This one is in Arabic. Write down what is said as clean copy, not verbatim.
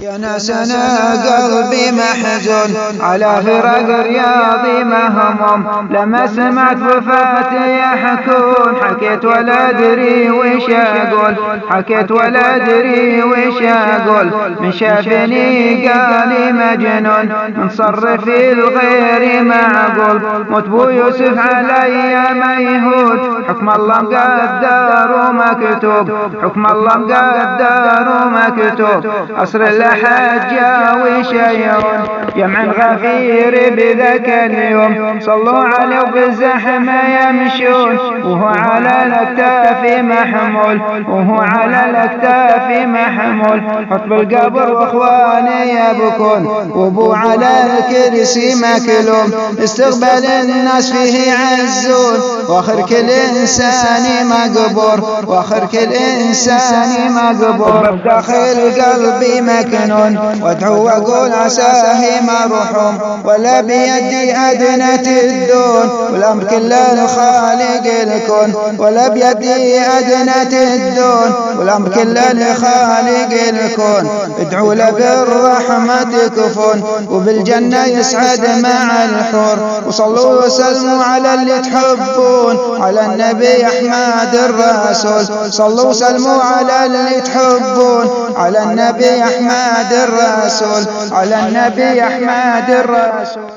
يا ناس أنا قلبي محزون على فراق رياضي مهموم، لما سمعت وفاتي يحكون حكيت ولا أدري وش أقول، حكيت ولا أدري وش أقول. من شافني قال مجنون من صرف الغير معقول، موت بو يوسف علي ميهود، حكم الله مقدر ومكتوب، حكم الله مقدر ومكتوب. عصر الحجة وشيعون جمع غفير بذاك اليوم، صلوا عليه وبالزحمة يمشون، وهو على الأكتاف محمول، وهو على الأكتاف محمول. حطب القبر واخواني يبكون، وابو على الكرسي مكلوم، استقبال الناس فيه يعزون، واخر كل انسان مقبور، واخر كل انسان مقبور. داخل قلبي مكنون وادعو واقول عساه مرحوم، ولا بيدي ادنى الدون، والامر كل الخالق الكون، ولا بيدي ادنى الدون، والامر كل الخالق الكون. ادعوا له بالرحمة تكفون، وبالجنة يسعد مع الحور، وصلوا وسلموا على اللي تحبون، على النبي احمد الرسول. صلوا وسلموا على اللي تحبون، على النبي احمد الرسول، على النبي احمد الرسول.